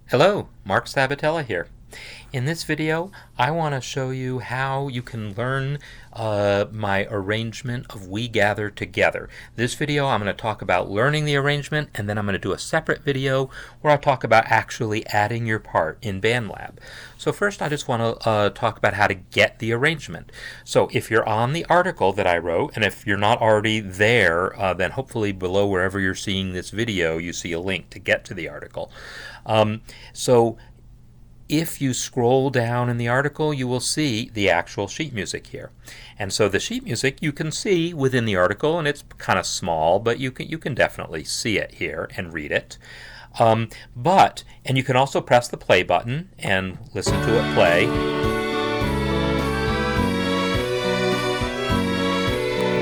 Hello, Mark Sabatella here. In this video, I want to show you how you can learn my arrangement of We Gather Together. This video, I'm going to talk about learning the arrangement, and then I'm going to do a separate video where I talk about actually adding your part in BandLab. So first, I just want to talk about how to get the arrangement. So if you're on the article that I wrote, and if you're not already there, then hopefully below wherever you're seeing this video, you see a link to get to the article. So if you scroll down in the article, you will see the actual sheet music here. And so the sheet music you can see within the article, and it's kind of small, but you can definitely see it here and read it. And you can also press the play button and listen to it play.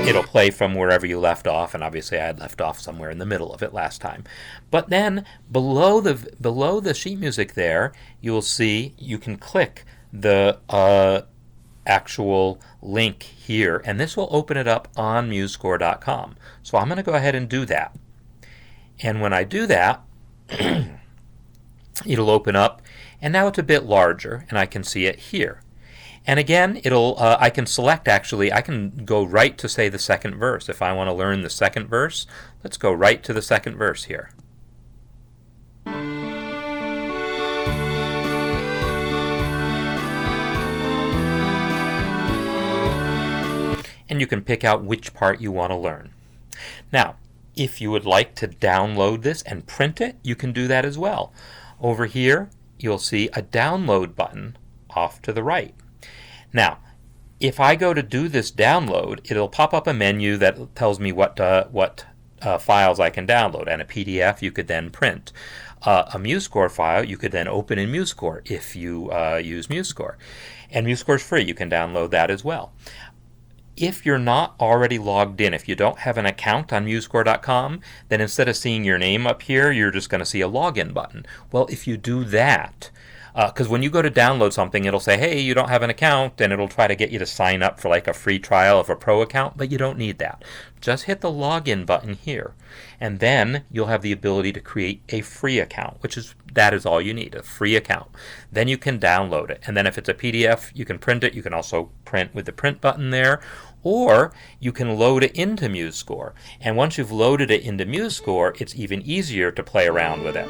It'll play from wherever you left off, and obviously I had left off somewhere in the middle of it last time. But then below the sheet music there, you will see you can click the actual link here, and this will open it up on MuseScore.com. So I'm going to go ahead and do that. And when I do that, it'll open up, and now it's a bit larger, and I can see it here. And again, I can select, actually, I can go right to, say, the second verse. If I want to learn the second verse, let's go right to the second verse here. And you can pick out which part you want to learn. Now, if you would like to download this and print it, you can do that as well. Over here, you'll see a download button off to the right. Now, if I go to do this download, it'll pop up a menu that tells me what files I can download, and a PDF you could then print. A MuseScore file you could then open in MuseScore if you use MuseScore. And MuseScore is free. You can download that as well. If you're not already logged in, if you don't have an account on MuseScore.com, then instead of seeing your name up here, you're just going to see a login button. Well, if you do that, because when you go to download something, it'll say, hey, you don't have an account, and it'll try to get you to sign up for like a free trial of a pro account, but you don't need that. Just hit the login button here, and then you'll have the ability to create a free account, that is all you need, a free account. Then you can download it, and then if it's a PDF, you can print it. You can also print with the print button there, or you can load it into MuseScore. And once you've loaded it into MuseScore, it's even easier to play around with it.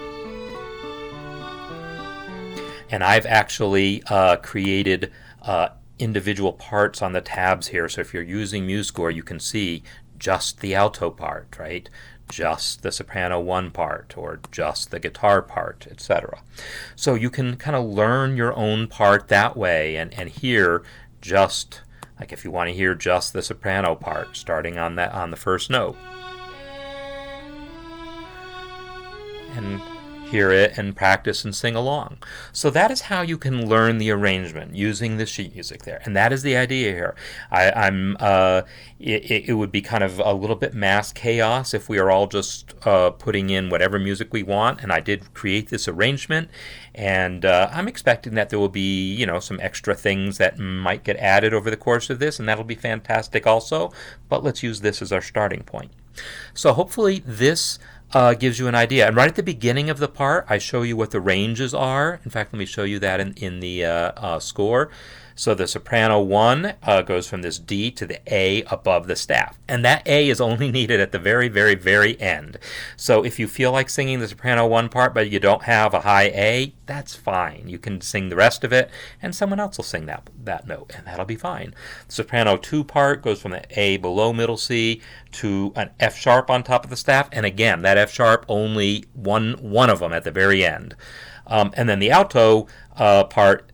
And I've actually created individual parts on the tabs here. So if you're using MuseScore, you can see just the alto part, right? Just the soprano 1 part, or just the guitar part, etc. So you can kind of learn your own part that way, and hear just, like if you want to hear just the soprano part, starting on the first note. And hear it and practice and sing along. So that is how you can learn the arrangement using the sheet music there, and that is the idea here. It would be kind of a little bit mass chaos if we are all just putting in whatever music we want, and I did create this arrangement, and I'm expecting that there will be, some extra things that might get added over the course of this, and that'll be fantastic also, but let's use this as our starting point. So hopefully this gives you an idea. And right at the beginning of the part, I show you what the ranges are. In fact, let me show you that in the score. So the soprano 1 goes from this D to the A above the staff. And that A is only needed at the very, very, very end. So if you feel like singing the soprano 1 part but you don't have a high A, that's fine. You can sing the rest of it, and someone else will sing that note, and that'll be fine. The soprano 2 part goes from the A below middle C to an F sharp on top of the staff. And again, that F sharp, only one of them at the very end. And then the alto part,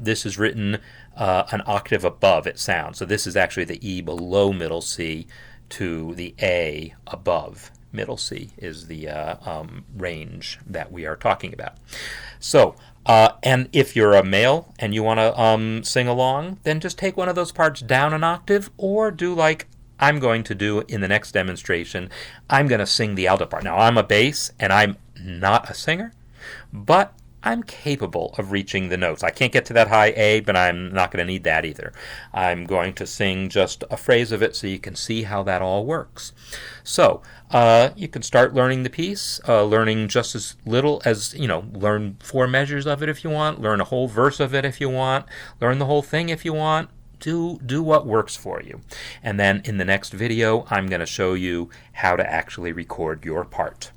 this is written an octave above it sounds. So this is actually the E below middle C to the A above middle C is the range that we are talking about. So, and if you're a male and you want to sing along, then just take one of those parts down an octave, or do like I'm going to do in the next demonstration. I'm going to sing the alto part. Now, I'm a bass, and I'm not a singer, but I'm capable of reaching the notes. I can't get to that high A, but I'm not going to need that either. I'm going to sing just a phrase of it so you can see how that all works. So you can start learning the piece, learning just as little as, learn 4 measures of it if you want, learn a whole verse of it if you want, learn the whole thing if you want. Do what works for you. And then in the next video, I'm going to show you how to actually record your part.